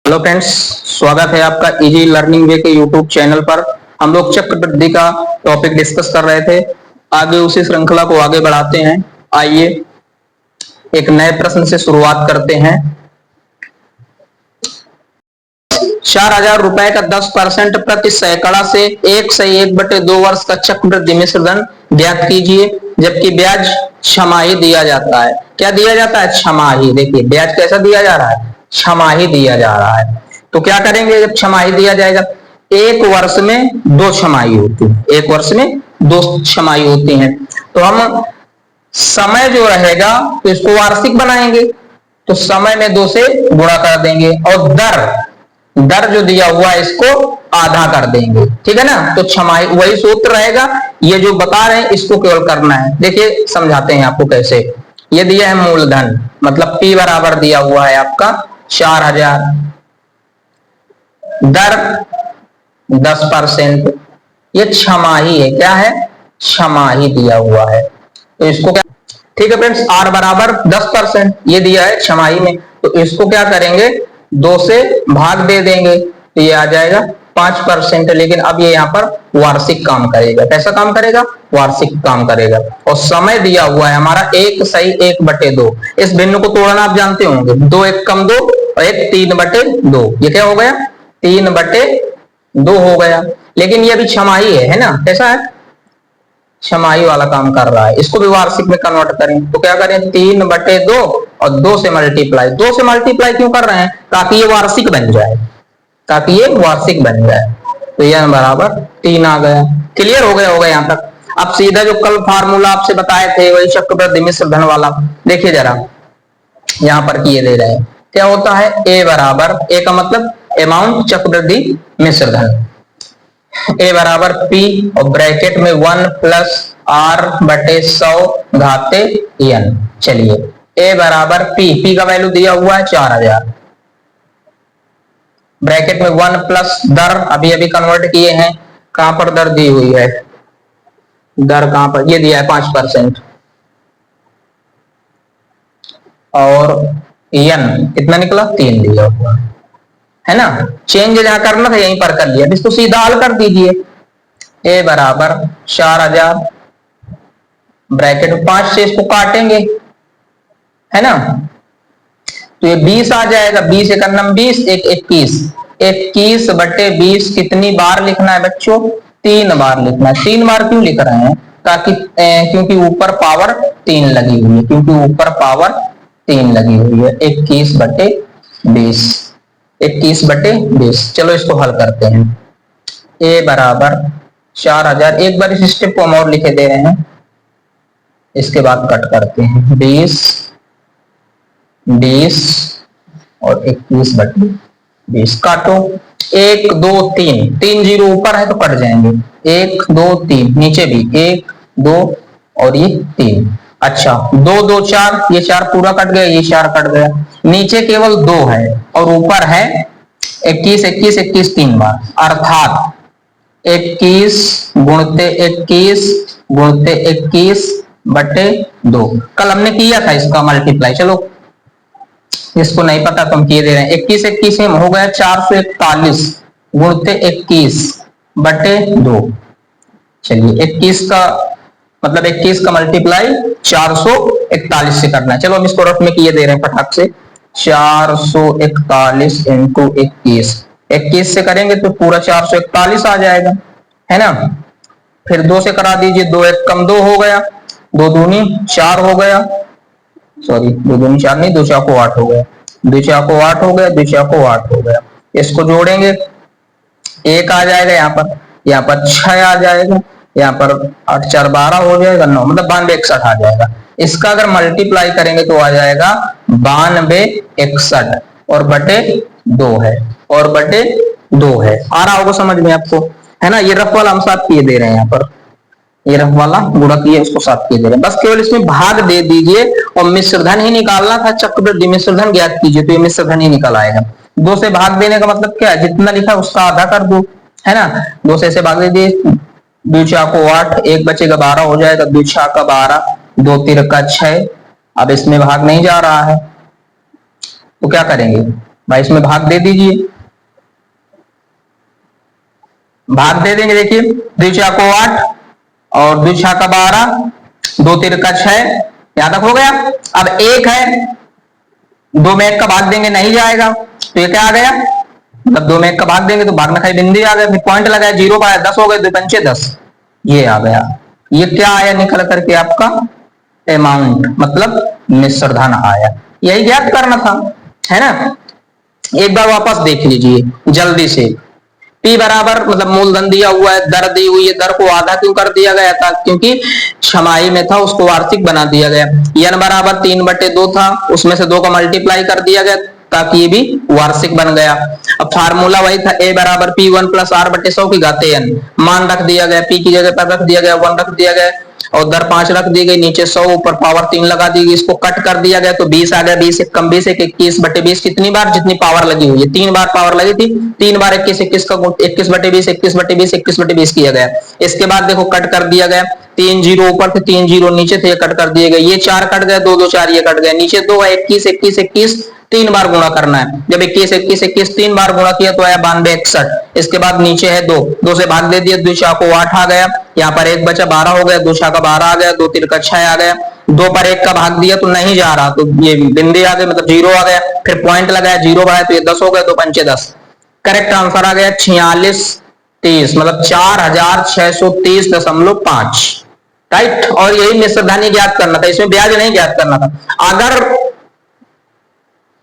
Hello friends, स्वागत है आपका इजी लर्निंग वे के यूट्यूब चैनल पर। हम लोग चक्रवृद्धि का टॉपिक डिस्कस कर रहे थे। आगे उसी श्रृंखला को आगे बढ़ाते हैं। आइए एक नए प्रश्न से शुरुआत करते हैं। 4,000 रुपए का 10% प्रति सैकड़ा से 1/1/2 वर्ष का चक्रवृद्धि मिश्र धन ज्ञात कीजिए, जबकि ब्याज छमाही दिया जाता है। क्या दिया जाता है? छमाही। देखिए ब्याज कैसा दिया जा रहा है? छमाही दिया जा रहा है। तो क्या करेंगे जब छमाही दिया जाएगा? एक वर्ष में 2 छमाही होती है, एक वर्ष में 2 छमाही होती है। तो हम समय जो रहेगा तो इसको वार्षिक बनाएंगे, तो समय में 2 से गुणा कर देंगे और दर जो दिया हुआ है इसको आधा कर देंगे। ठीक है ना? तो छमाही वही सूत्र रहेगा। ये जो बता रहे हैं इसको केवल करना है। देखिए समझाते हैं आपको कैसे। ये दिया है मूलधन, मतलब P बराबर दिया हुआ है आपका 4,000, दर 10%। ये छमाही है। क्या है? छमाही दिया हुआ है। तो इसको क्या, ठीक है फ्रेंड्स, R बराबर 10% ये दिया है छमाही में, तो इसको क्या करेंगे? 2 से भाग दे देंगे तो ये आ जाएगा 5%। लेकिन अब ये यहाँ पर वार्षिक काम करेगा। कैसा काम करेगा? वार्षिक काम करेगा। और समय दिया हुआ है हमारा 1/1/2। इस भिन्न को तोड़ना आप जानते होंगे। 2 1 कम 2 और 1 3/2। ये क्या हो गया? 3/2 हो गया। लेकिन ये अभी छमाही है ना? कैसा है? छमाही वाला काम कर रहा है। इसको भी वार्षिक में कन्वर्ट करें तो क्या करें? 3/2 और 2 से मल्टीप्लाई। 2 से मल्टीप्लाई क्यों कर रहे हैं? ताकि ये वार्षिक बन जाए, ताकि ये वार्षिक बन जाए। तो यह बराबर 3 आ गया। क्लियर हो गया होगा यहाँ तक। अब सीधा जो कल फार्मूला आपसे बताए थे वही चक्रवृद्धि मिश्र धन वाला देखिए जरा, यहाँ पर किए दे रहे हैं। क्या होता है? ए बराबर, ए का मतलब अमाउंट चक्रवृद्धि मिश्र धन, ए बराबर P और ब्रैकेट में 1 प्लस R/100 घाते n। चलिए ए बराबर P का वैल्यू दिया हुआ है 4,000, ब्रैकेट में 1 प्लस दर अभी अभी कन्वर्ट किए हैं। कहां पर दर दी हुई है? दर कहां पर? ये दिया है 5%। और n कितना निकला? 3 दिया हुआ है ना? चेंज जहां करना था यहीं पर कर लिया। इसको सीधा हल कर दीजिए। ए बराबर 4,000, ब्रैकेट में 5 से इसको काटेंगे, है ना? तो ये 20 आ जाएगा। 20 एक 20, एक 21। 21/20 कितनी बार लिखना है बच्चों? 3 बार लिखना है। 3 बार क्यों लिख रहे हैं? ताकि क्योंकि ऊपर पावर 3 लगी हुई है, क्योंकि ऊपर पावर 3 लगी हुई है। 21/20, 21/20। चलो इसको हल करते हैं। ए बराबर 4,000, एक बार इस स्टेप को हम और लिखे दे रहे हैं, इसके बाद कट करते हैं। 20 और 21/20 काटो। 1 2 3, 3 जीरो ऊपर है तो कट जाएंगे। 1 2 3, नीचे भी 1 2 और ये 3। अच्छा 2 2 4, ये 4 पूरा कट गया, ये 4 कट गया। नीचे केवल 2 है और ऊपर है 21 21 21 3 बार, अर्थात 21 गुणते 21/2। कल हमने किया था इसका मल्टीप्लाई। चलो इसको नहीं पता तो हम किए दे रहे हैं। 21 21 में हो गया 441 गुणते 21/2। चलिए 21 का मतलब 21 का मल्टीप्लाई 441 से करना है। चलो हम इसको रफ में किए दे रहे हैं फटाक से। 441 इंटू 21 से करेंगे तो पूरा 441 आ जाएगा, है ना? फिर 2 से करा दीजिए। 2 1 कम 2 हो गया, 2 दूनी 4 हो गया। सॉरी 2 दूनी 4 नहीं, 2 4 8 हो गया। 2 4 8 हो गया, 2 4 8 हो गया। इसको जोड़ेंगे 1 आ जाएगा, यहाँ पर 6 आ जाएगा, यहाँ पर 8 4 12 हो जाएगा, 9 मतलब 92 61 आ जाएगा। इसका अगर मल्टीप्लाई करेंगे तो आ जाएगा 92 61 और बटे 2 है, और बटे 2 है। आ रहा होगा समझ में आपको, है ना? ये रफ वाला हम साथ किए दे रहे हैं। यहाँ पर ये रफ वाला गुणा किए, इसको साथ किए दे रहे हैं। बस केवल इसमें भाग दे दीजिए और मिश्र धन ही निकालना था। चक्रवृद्धि मिश्र धन ज्ञात कीजिए, तो ये मिश्र धन ही निकल आएगा। 2 से भाग देने का मतलब क्या है? जितना लिखा उसका आधा कर दो, है ना? 2 से भाग दे दिए, 2 4 8, 1 बचेगा 12 हो जाएगा। 2 6 12, 2 3 6। अब इसमें भाग नहीं जा रहा है तो क्या करेंगे? भाई इसमें भाग दे दीजिए, भाग दे देंगे। देखिए द्विचा को 8 और द्विचा का 12, 2 3 का 6, यहां तक हो गया। अब एक है, 2 में 1 का भाग देंगे नहीं जाएगा, तो ये क्या आ गया, मतलब 2 में 1 का भाग देंगे तो भाग में खाई बिंदी आ गया, फिर पॉइंट लगाया, 0 पाया, 10 हो गए, 2 पंचे 10, ये आ गया। ये क्या आया निकल करके आपका अमाउंट, मतलब मिश्र धन आया। यही ज्ञात करना था, है ना। एक बार वापस देख लीजिए जल्दी से। P बराबर मतलब मूलधन दिया हुआ है, दर दी हुई है, दर को आधा क्यों कर दिया गया था, क्योंकि छमाही में था, उसको वार्षिक बना दिया गया। n बराबर 3/2 था, उसमें से 2 का मल्टीप्लाई कर दिया गया ताकि ये भी वार्षिक बन गया। अब फार्मूला वही था, a बराबर P1 प्लस r/100 की घाते n, मान रख दिया गया, p की जगह पर रख दिया गया 1 रख दिया गया, और दर 5 रख दी गई, नीचे 100, ऊपर पावर 3 लगा दी गई, इसको कट कर दिया गया तो 20 आ गया, 20 एक कम 20 एक 21/20, कितनी बार, जितनी पावर लगी हुई है, 3 बार पावर लगी थी, 3 बार 21 21 का 21/20 21/20 21/20 किया गया। इसके बाद देखो कट कर दिया गया, 3 जीरो ऊपर थे, 3 जीरो नीचे थे, कट कर दिए गए, ये 4 कट गए, 2 2 4 ये कट गए, नीचे 2 है, 21 21 21 3 बार गुणा करना है, जब 21 21 21 3 बार गुणा किया तो आया 92 61। इसके बाद नीचे है 2, 2 से भाग दे दिया, द्विशा को 8 आ गया, यहाँ पर 1 बचा 12 हो गया, द्विशा का 12 आ गया, 2 3 का 6 आ गया, 2 पर 1 का भाग दिया तो नहीं जा रहा, तो ये बिंदी आ गई, मतलब 0 आ गया, फिर पॉइंट लगाया, 0 बढ़ाया तो ये 10 हो गया, 2 पंचे 10। करेक्ट आंसर आ गया 46 30, मतलब 4630.5, राइट। और यही मिश्र धन ज्ञात करना था, इसमें ब्याज नहीं ज्ञात करना था। अगर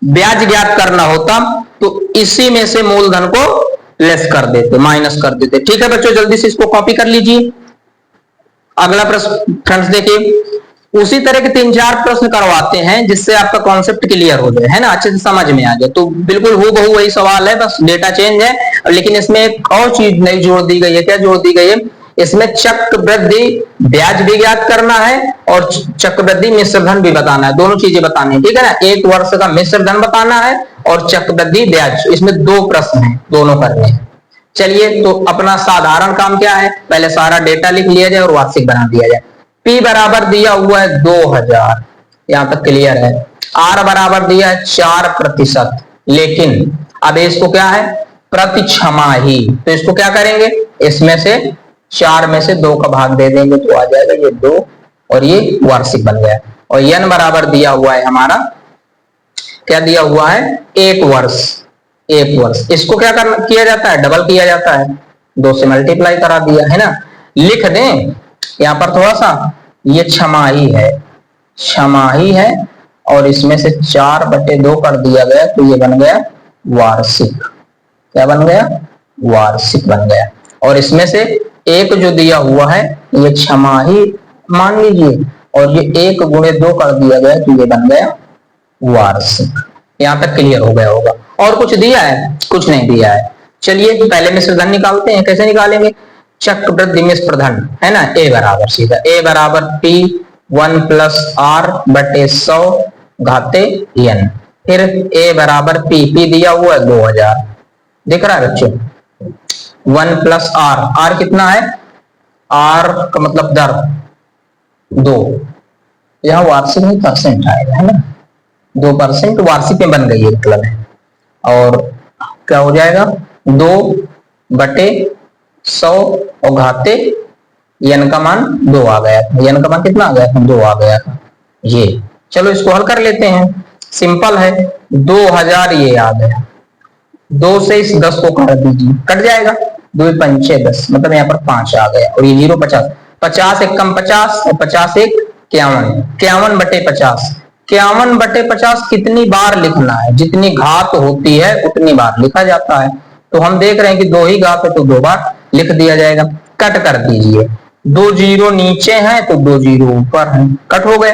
ब्याज ज्ञात करना होता तो इसी में से मूलधन को लेस कर देते, माइनस कर देते। ठीक है बच्चों, जल्दी से इसको कॉपी कर लीजिए। अगला प्रश्न फ्रेंड्स देखिए, उसी तरह के 3 4 प्रश्न करवाते हैं जिससे आपका कॉन्सेप्ट क्लियर हो जाए, है ना, अच्छे से समझ में आ जाए। तो बिल्कुल हूबहू वही सवाल है, बस डेटा चेंज है, लेकिन इसमें एक और चीज नई जोड़ दी गई है। क्या जोड़ दी गई है, इसमें चक्रवृद्धि ब्याज भी ज्ञात करना है और चक्रवृद्धि मिश्र धन भी बताना है, दोनों चीजें बतानी है, ठीक है ना। 1 वर्ष का मिश्र धन बताना है और चक्रवृद्धि ब्याज, इसमें 2 प्रश्न है, दोनों करने हैं। चलिए, तो अपना साधारण काम क्या है, पहले सारा डेटा लिख लिया जाए और वार्षिक बना दिया जाए। P बराबर दिया हुआ है 2000, यहां तक क्लियर है। R बराबर दिया है 4%, लेकिन अब इसको क्या है, प्रति छमाही, तो इसको क्या करेंगे, इसमें से 4 में से 2 का भाग दे देंगे तो आ जाएगा ये 2, और ये वार्षिक बन गया। और n बराबर दिया हुआ है हमारा, क्या दिया हुआ है, 1 वर्ष, 1 वर्ष। इसको क्या करना किया जाता है, डबल किया जाता है, 2 से मल्टीप्लाई करा दिया, है ना। लिख दें यहां पर थोड़ा सा, ये छमाही है, छमाही है, और इसमें से 4/2 कर दिया गया तो ये बन गया वार्षिक। क्या बन गया, वार्षिक बन गया। और इसमें से एक जो दिया हुआ है ये छमाही मान लीजिए, और ये 1 गुणे 2 कर दिया गया तो ये बन गया वार्षिक। यहां तक क्लियर हो गया होगा। और कुछ दिया है, कुछ नहीं दिया है। चलिए पहले मिश्र धन निकालते हैं, कैसे निकालेंगे, चक्रवृद्धि मिश्र धन, है ना। ए बराबर सीधा, ए बराबर P1 प्लस R/100 घाते n, फिर ए बराबर P दिया हुआ है 2000, दिख रहा है बच्चों, 1 प्लस R कितना है, R का मतलब दर 2, यहां वार्षिक में परसेंट आएगा, है ना, 2% वार्षिक में बन गई है मतलब है। और क्या हो जाएगा, 2/100 और घाते n का मान 2 आ गया, n का मान कितना आ गया, 2 आ गया था ये। चलो इसको हल कर लेते हैं, सिंपल है, 2000 ये आ गया, 2 से इस 10 को काट दीजिए, कट जाएगा, 2 पंचे 10, मतलब यहाँ पर 5 आ गया, और ये 0 50, 50 एक कम 50 और 50 एक 51, 51/50, 51/50 कितनी बार लिखना है, जितनी घात होती है उतनी बार लिखा जाता है। तो हम देख रहे हैं कि 2 ही घात है तो 2 बार लिख दिया जाएगा। कट कर दीजिए, 2 जीरो नीचे हैं तो 2 जीरो ऊपर हैं, कट हो गए।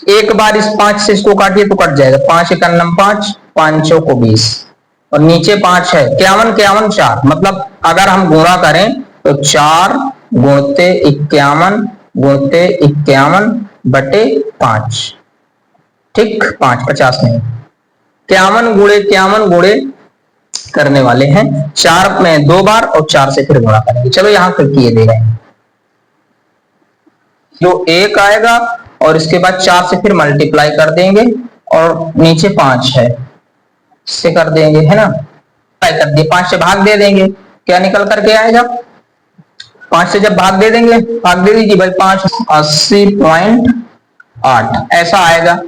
एक बार इस 5 से इसको काटिए तो कट जाएगा, 5 एक 5, 5 को 20, और नीचे 5 है, 51 51 4, मतलब अगर हम गुणा करें तो 4 गुणते 51 गुणते 51/5, ठीक, 5 50 नहीं, 51 गुणे 51 गुणे करने वाले हैं 4 में 2 बार, और 4 से फिर गुणा करेंगे। चलो यहां फिर किए दे रहे हैं, जो 1 आएगा और इसके बाद 4 से फिर मल्टीप्लाई कर देंगे, और नीचे 5 है, से कर देंगे, है ना, कर दिए, 5 से भाग दे देंगे, क्या निकल करके आएगा, 5 से जब भाग दे देंगे, भाग दे दीजिए भाई, 5 80.8 ऐसा आएगा,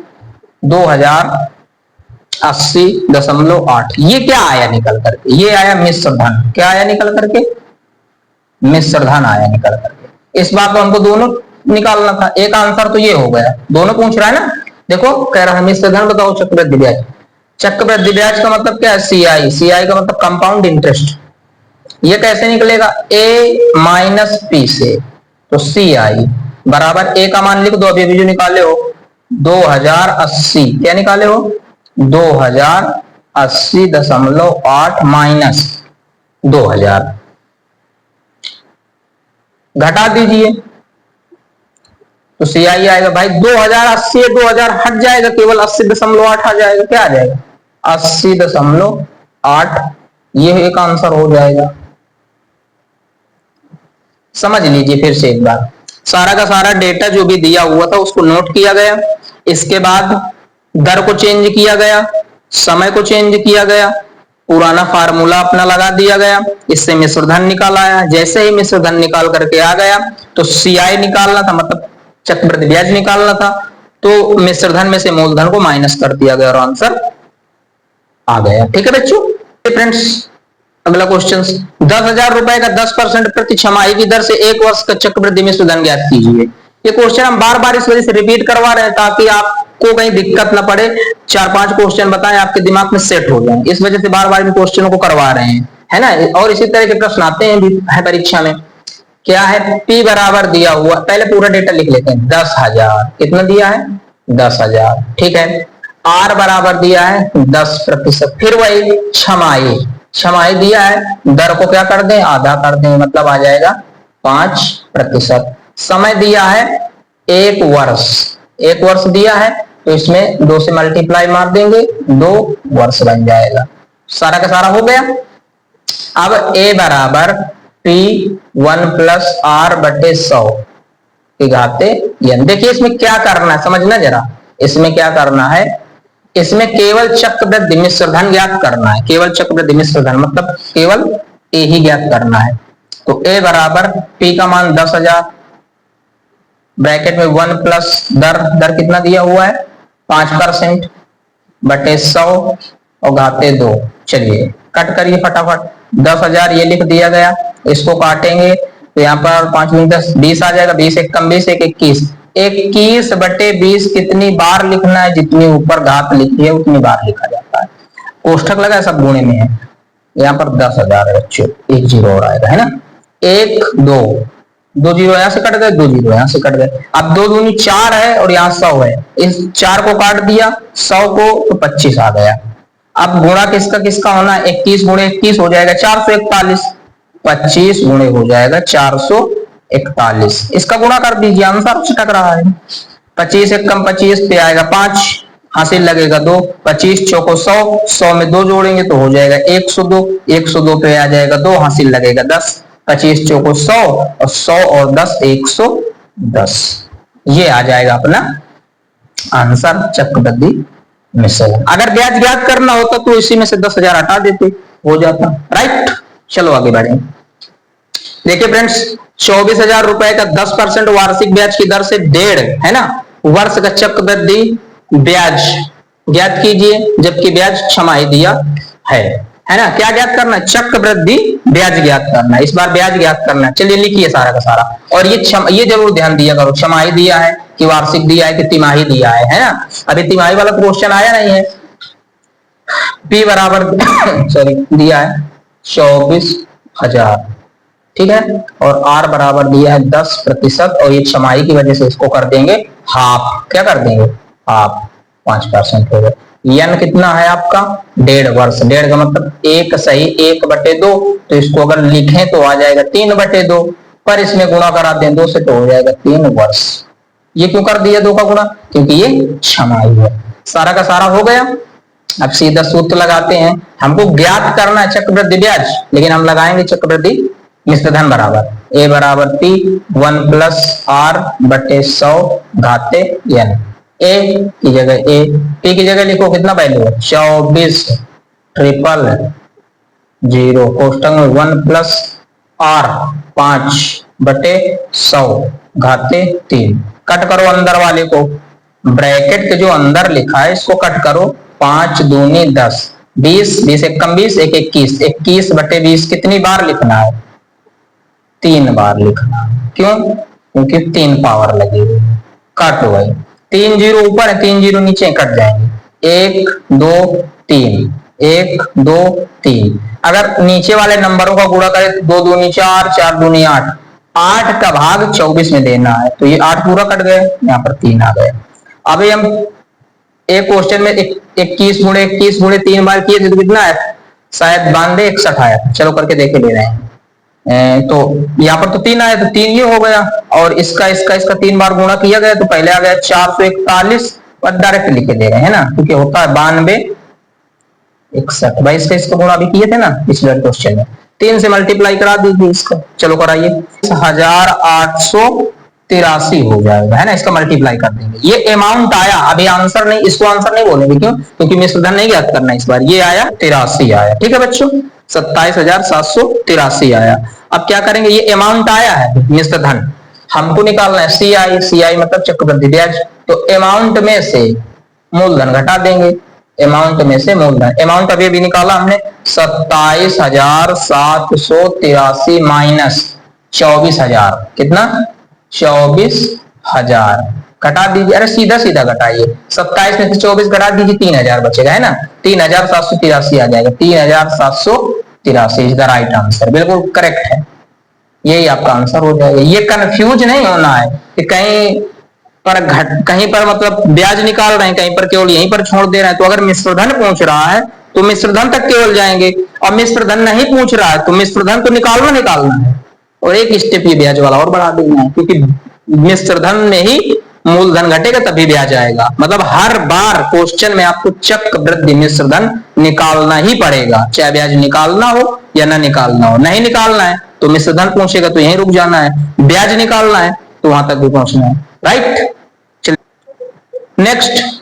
2080.8। ये क्या आया निकल करके, ये आया मिश्र धन। क्या आया निकल करके, मिश्र धन आया निकल करके। इस बार तो हमको दोनों निकालना था, एक आंसर तो ये हो गया, दोनों पूछ रहा है ना। देखो कह रहा है मिश्र धन बताओ चक्रवृद्धि ब्याज। चक्रवृद्धि ब्याज का मतलब क्या है, सीआई, सीआई का मतलब कंपाउंड इंटरेस्ट। ये कैसे निकलेगा, ए माइनस पी से, तो सी आई बराबर ए का मान लिख दो, अभी जो निकाले हो 2080, क्या निकाले हो 2080.8 माइनस 2000, घटा दीजिए तो सी आई आएगा भाई 2080, 2000 हट जाएगा, केवल 80.8 आ जाएगा, क्या आ जाएगा 80.8। ये एक आंसर हो जाएगा। समझ लीजिए फिर से एक बार, सारा का सारा डेटा जो भी दिया हुआ था उसको नोट किया गया, इसके बाद दर को चेंज किया गया, समय को चेंज किया गया, पुराना फार्मूला अपना लगा दिया गया, इससे मिश्र धन निकाल आया। जैसे ही मिश्र धन निकाल करके आ गया तो सीआई निकालना था, मतलब चक्रवृद्धि ब्याज निकालना था, तो मिश्र धन में से मूलधन को माइनस कर दिया गया और आंसर आ गया। ठीक है बच्चों। फ्रेंड्स अगला क्वेश्चन, 10,000 रुपए का 10% प्रति छमाही की दर से 1 वर्ष का चक्रवृद्धि मिश्र धन ज्ञात कीजिए। ये क्वेश्चन हम बार बार इस वजह से रिपीट करवा रहे हैं ताकि आपको कहीं दिक्कत ना पड़े, 4-5 क्वेश्चन बताएं आपके दिमाग में सेट हो जाए, इस वजह से बार बार इन क्वेश्चनों को करवा रहे हैं, है ना। और इसी तरह के प्रश्न आते हैं भी है परीक्षा में। क्या है, P बराबर दिया हुआ, पहले पूरा डेटा लिख लेते हैं, 10,000, कितना दिया है 10,000, ठीक है। R बराबर दिया है 10%, फिर वही छमाही, छमाही दिया है, दर को क्या कर दें, आधा कर दें, मतलब आ जाएगा 5%। समय दिया है 1 वर्ष, 1 वर्ष दिया है तो इसमें 2 से मल्टीप्लाई मार देंगे, 2 वर्ष बन जाएगा। सारा का सारा हो गया। अब A बराबर P1 प्लस R बटे 100 की घाते n। देखिए इसमें क्या करना है, समझना जरा, इसमें क्या करना है, इसमें केवल चक्रवृद्धि मिश्र धन ज्ञात करना है, केवल चक्रवृद्धि मिश्र धन मतलब केवल ए ही ज्ञात करना है। तो ए बराबर पी का मान 10,000, ब्रैकेट में 1 प्लस दर, दर कितना दिया हुआ है 5% बटे 100 और घाते 2। चलिए कट करिए फटाफट, 10,000 ये लिख दिया गया, इसको काटेंगे तो यहाँ पर 5 × 10 20 आ जाएगा, 20 1 कम 20 1 21, 21 बटे 20 कितनी बार लिखना है, जितनी ऊपर घात लिखी है उतनी बार लिखा जाता है। कोष्ठक लगा है, सब गुणे में है। यहाँ पर 10,000 है बच्चों, 1 जीरो और आएगा, है ना, 1 2 जीरो यहाँ से कट गए, 2 जीरो यहाँ से कट गए। अब 2 दूनी 4 है और यहाँ 100 है, इस 4 को काट दिया, 100 को तो 25 आ गया। अब गुणा किसका किसका होना है, 21 × 21 हो जाएगा 441, 25 गुणे हो जाएगा 441, इसका गुणा कर दीजिए, आंसर छिटक रहा है। 25 1 कम 25 पे आएगा 5, हासिल लगेगा 2, 25 चौको 100, 100 में 2 जोड़ेंगे तो हो जाएगा 102, 102 पे आ जाएगा 2, हासिल लगेगा 10, 25 चौको 100 और 100 और 10 110। ये आ जाएगा अपना आंसर चक्रवृद्धि मिश्र धन। अगर ब्याज ज्ञात करना होता तो इसी में से 10,000 हटा देते, हो जाता, राइट। चलो आगे बढ़े। देखिए फ्रेंड्स 24,000 रुपए का 10% वार्षिक ब्याज की दर से 1.5, है ना, वर्ष का चक्रवृद्धि ब्याज ज्ञात कीजिए, जबकि ब्याज छमाही दिया है ना। क्या ज्ञात करना है, चक्रवृद्धि ब्याज ज्ञात करना है, इस बार ब्याज ज्ञात करना है। चलिए लिखिए सारा का सारा, और ये जरूर ध्यान दिया करो, छमाही दिया है कि वार्षिक दिया है कि तिमाही दिया है ना। अभी तिमाही वाला क्वेश्चन आया नहीं है। P बराबर सॉरी दिया है 24,000, ठीक है, और R बराबर दिया है 10%, और ये छमाही की वजह से इसको कर देंगे हाफ, क्या कर देंगे हाफ, 5% हो गए। n कितना है आपका 1.5 वर्ष, 1.5 का मतलब 1 सही 1/2, तो इसको अगर लिखें तो आ जाएगा 3/2, पर इसमें गुणा करा दें 2 से तो हो जाएगा 3 वर्ष। ये क्यों कर दिया 2 का गुणा, क्योंकि ये छमाही है। सारा का सारा हो गया। अब सीधा सूत्र लगाते हैं, हमको ज्ञात करना है चक्रवृद्धि ब्याज, लेकिन हम लगाएंगे चक्रवृद्धि मिश्र धन बराबर A बराबर P 1 प्लस R बटे 100 घाते n। A की जगह A, P की जगह लिखो, कितना वैल्यू है 24, ट्रिपल जीरो कोष्टक में 1 प्लस आर 5/100 घाते 3। कट करो अंदर वाले को, ब्रैकेट के जो अंदर लिखा है इसको कट करो। 5 दूनी 10, 20, 20 एकम 20, 1 21, 21/20 कितनी बार लिखना है? 3 बार लिखना है। क्यों? क्योंकि 3 पावर लगी हुई है। काट लो भाई, 3 जीरो ऊपर है, 3 जीरो नीचे, कट जाएंगे। 1 2 3, 1 2 3। अगर नीचे वाले नंबरों का गुणा करें तो 2 दूनी 4, 4 दूनी 8, 8 का भाग 24 में देना है, तो ये 8 पूरा कट गए, यहाँ पर 3 आ गए। अभी हम एक क्वेश्चन में 21 गुणे 21 गुणे 3 बार किए थे तो कितना है? शायद 92 61 आया। चलो करके देखे ले रहे हैं। तो यहाँ पर तो 3 आया, तो 3 ये हो गया, और इसका 3 बार गुणा किया गया तो पहले आ गया 441, और डायरेक्ट लिख के दे रहे हैं ना, क्योंकि होता है 92 61। भाई इसका गुणा भी किए थे ना पिछले क्वेश्चन में। 3 से मल्टीप्लाई करा दीजिए इसको, चलो कराइए। 1883 हो जाएगा, है ना, इसका मल्टीप्लाई कर देंगे। ये अमाउंट आया, अभी आंसर नहीं, इसको आंसर नहीं बोलेंगे। क्यों? क्योंकि मिश्र धन नहीं ज्ञात करना इस बार। ये आया 83 आया, ठीक है बच्चों, 27,783 आया। अब क्या करेंगे, ये अमाउंट आया है मिश्र धन, हमको निकालना है CI मतलब चक्रवृद्धि ब्याज। तो अमाउंट में से मूलधन घटा देंगे, अमाउंट में से मूलधन। अमाउंट अभी निकाला हमने 27,783 माइनस 24,000, कितना? 24,000 घटा दीजिए। अरे सीधा सीधा घटाइए, 27 में से 24 घटा दीजिए, 3,000 बचेगा, है ना। 3,783 आ जाएगा, 3,783 इज द राइट आंसर, बिल्कुल करेक्ट है, यही आपका आंसर हो जाएगा। ये कंफ्यूज नहीं होना है कि कहीं पर मतलब ब्याज निकाल रहे हैं, कहीं पर केवल यहीं पर छोड़ दे रहे हैं। तो अगर मिश्रधन पूछ रहा है तो मिश्रधन तक केवल जाएंगे, और मिश्रधन नहीं पूछ रहा है तो मिश्रधन तो निकालना है, और एक स्टेप ये ब्याज वाला और बढ़ा देना है, क्योंकि मिश्रधन में ही मूलधन घटेगा तभी ब्याज आएगा। मतलब हर बार क्वेश्चन में आपको चक्रवृद्धि मिश्रधन निकालना ही पड़ेगा, चाहे ब्याज निकालना हो या ना निकालना हो। नहीं निकालना है तो मिश्रधन पूछेगा तो यहीं रुक जाना है, ब्याज निकालना है तो वहां तक भी पहुंचना है, राइट। नेक्स्ट,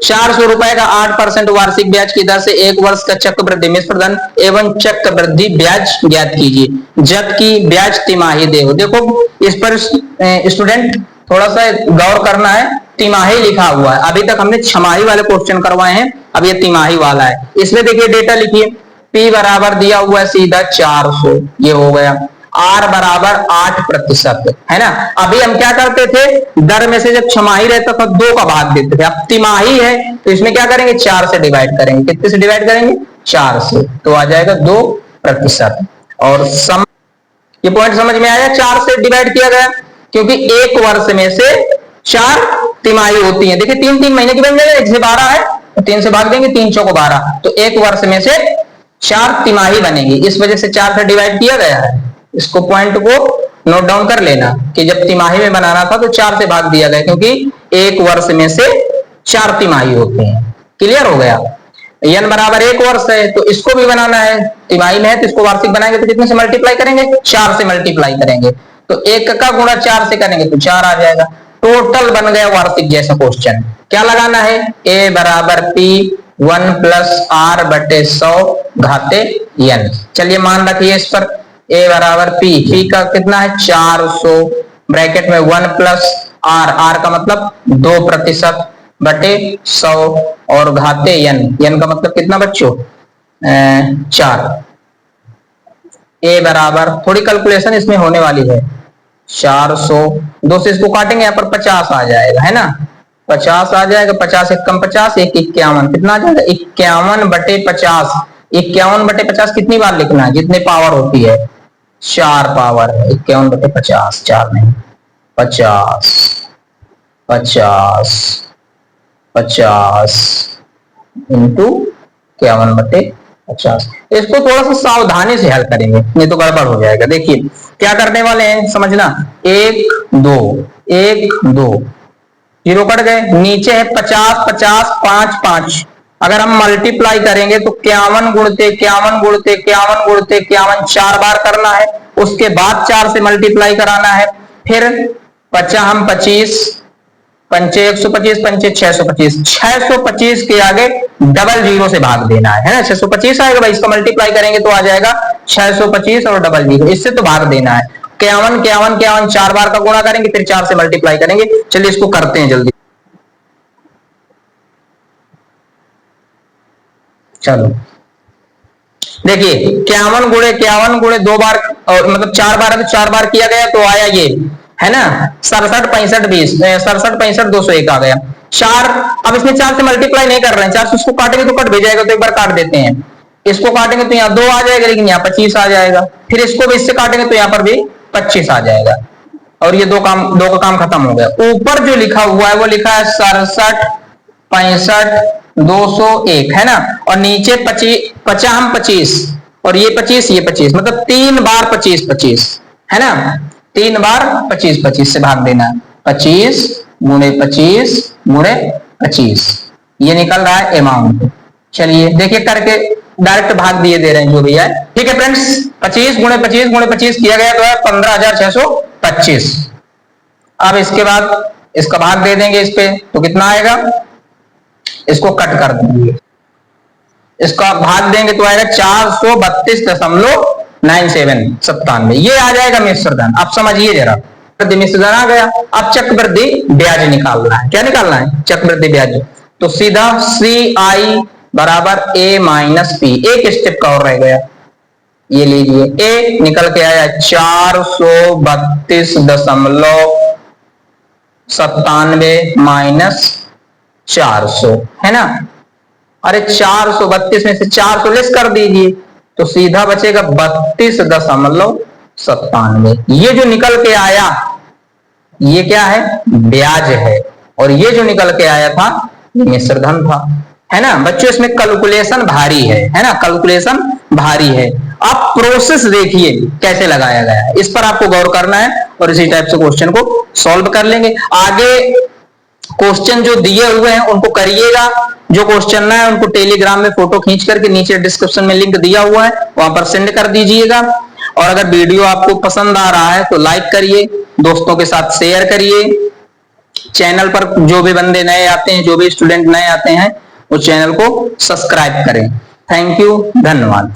400 रुपए का 8% वार्षिक ब्याज की दर से 1 वर्ष का चक्रवृद्धि मिश्रधन एवं चक्रवृद्धि ब्याज ज्ञात कीजिए, जबकि ब्याज तिमाही दे हो। देखो इस पर स्टूडेंट थोड़ा सा गौर करना है, तिमाही लिखा हुआ है। अभी तक हमने छमाही वाले क्वेश्चन करवाए हैं, अब ये तिमाही वाला है। इसमें देखिए डेटा लिखिए, P बराबर दिया हुआ है सीधा 400, ये हो गया। R बराबर 8%, है ना। अभी हम क्या करते थे, दर में से जब छमाही रहता था 2 का भाग देते थे। अब तिमाही है तो इसमें क्या करेंगे, 4 से डिवाइड करेंगे। कितने से डिवाइड करेंगे? 4 से, तो आ जाएगा 2%। और ये पॉइंट समझ में आया, 4 से डिवाइड किया गया क्योंकि एक वर्ष में से 4 तिमाही होती है। देखिए 3-3 महीने की बन जाएगा, 1 से 12 है तो 3 से भाग देंगे, 3 चौको 12, तो एक वर्ष में से 4 तिमाही बनेगी, इस वजह से 4 से डिवाइड किया गया है। इसको पॉइंट को नोट डाउन कर लेना कि जब तिमाही में बनाना था तो 4 से भाग दिया गया, क्योंकि एक वर्ष में से 4 तिमाही होते हैं। क्लियर हो गया। n बराबर 1 वर्ष है तो इसको भी बनाना है, तिमाही में है तो इसको वार्षिक बनाएंगे तो कितने से मल्टीप्लाई करेंगे? 4 से मल्टीप्लाई करेंगे, तो 1 का गुणा 4 से करेंगे तो 4 आ जाएगा। टोटल बन गया वार्षिक जैसा क्वेश्चन। क्या लगाना है? a बराबर P 1 प्लस R/100 घाते n। चलिए मान रखिए इस पर, a बराबर P का कितना है? 400, ब्रैकेट में 1 प्लस R का मतलब 2% बटे 100 और घाते n का मतलब कितना बच्चों? 4। a बराबर, थोड़ी कैलकुलेशन इसमें होने वाली है, 400 2 से इसको काटेंगे, यहाँ पर 50 आ जाएगा, है ना। 50 आ जाएगा, 50 एकम 50, 1 51, कितना आ जाएगा? 51/50। 51/50 कितनी बार लिखना है? जितने पावर होती है, 4 पावर। 51/50, 4 नहीं, 50 50 50 इंटू 51/50। इसको थोड़ा सा सावधानी से हल करेंगे, नहीं तो गड़बड़ हो जाएगा। देखिए क्या करने वाले हैं, समझना। 1 2 1 2 जीरो कट गए, नीचे है 50 50 5 5। अगर हम मल्टीप्लाई करेंगे तो 51 गुणते 51 गुणते 51 गुणते 51 4 बार करना है, उसके बाद 4 से मल्टीप्लाई कराना है। फिर 50 हम 25 पंचे 125, पंचे 625, 625 के आगे डबल जीरो से भाग देना है ना। 625 आएगा भाई, इसको मल्टीप्लाई करेंगे तो आ जाएगा 625 और डबल जीरो, इससे तो भाग देना है। 51 51 51 4 बार का गुणा करेंगे, फिर 4 से मल्टीप्लाई करेंगे। चलिए इसको करते हैं जल्दी। चलो देखिए, 51 गुणे 2 बार, और मतलब 4 बार है तो 4 बार किया गया तो आया ये, है ना 67 65 20, 67 65 201 आ गया। 4, अब इसमें 4 से मल्टीप्लाई नहीं कर रहे हैं, 4 से उसको काटेंगे तो कट भी जाएगा, तो एक बार काट देते हैं। इसको काटेंगे तो यहाँ 2 आ जाएगा, लेकिन यहाँ 25 आ जाएगा। फिर इसको भी इससे काटेंगे तो यहाँ पर भी 25 आ जाएगा, और ये दो का काम खत्म हो गया। ऊपर जो लिखा हुआ है वो लिखा है 67 65 201, है ना, और नीचे 25 और ये 25 मतलब 3 बार 25 25, है ना, 3 बार 25 25 से भाग देना है। 25 गुणे 25 गुणे 25, ये निकल रहा है अमाउंट। चलिए देखिए करके, डायरेक्ट भाग दिए दे रहे हैं जो भी है। ठीक है फ्रेंड्स, 25 गुणे 25 गुणे 25 किया गया तो है 15,625। अब इसके बाद इसका भाग दे देंगे इस पे, तो कितना आएगा, इसको कट कर देंगे, इसका भाग देंगे तो आएगा 432.97, ये आ जाएगा मिश्र धन। आप समझिए जरा, मिश्र धन आ गया। अब चक्रवृद्धि ब्याज निकालना है। क्या निकालना है, चक्रवृद्धि ब्याज। तो सीधा CI बराबर A माइनस P, एक स्टेप का और रह गया, ये लीजिए A निकल के आया 432.97 माइनस 400, है ना। अरे 432 में से 400 लेस कर दीजिए तो सीधा बचेगा 32.97। ये जो निकल के आया ये क्या है, ब्याज है, और ये जो निकल के आया था ये मिश्र धन था, है ना। बच्चों इसमें कैलकुलेशन भारी है ना, कैलकुलेशन भारी है। आप प्रोसेस देखिए कैसे लगाया गया है, इस पर आपको गौर करना है, और इसी टाइप से क्वेश्चन को सॉल्व कर लेंगे। आगे क्वेश्चन जो दिए हुए हैं उनको करिएगा, जो क्वेश्चन ना है उनको टेलीग्राम में फोटो खींच करके नीचे डिस्क्रिप्शन में लिंक दिया हुआ है वहां पर सेंड कर दीजिएगा। और अगर वीडियो आपको पसंद आ रहा है तो लाइक करिए, दोस्तों के साथ शेयर करिए। चैनल पर जो भी बंदे नए आते हैं, जो भी स्टूडेंट नए आते हैं, उस चैनल को सब्सक्राइब करें। थैंक यू, धन्यवाद।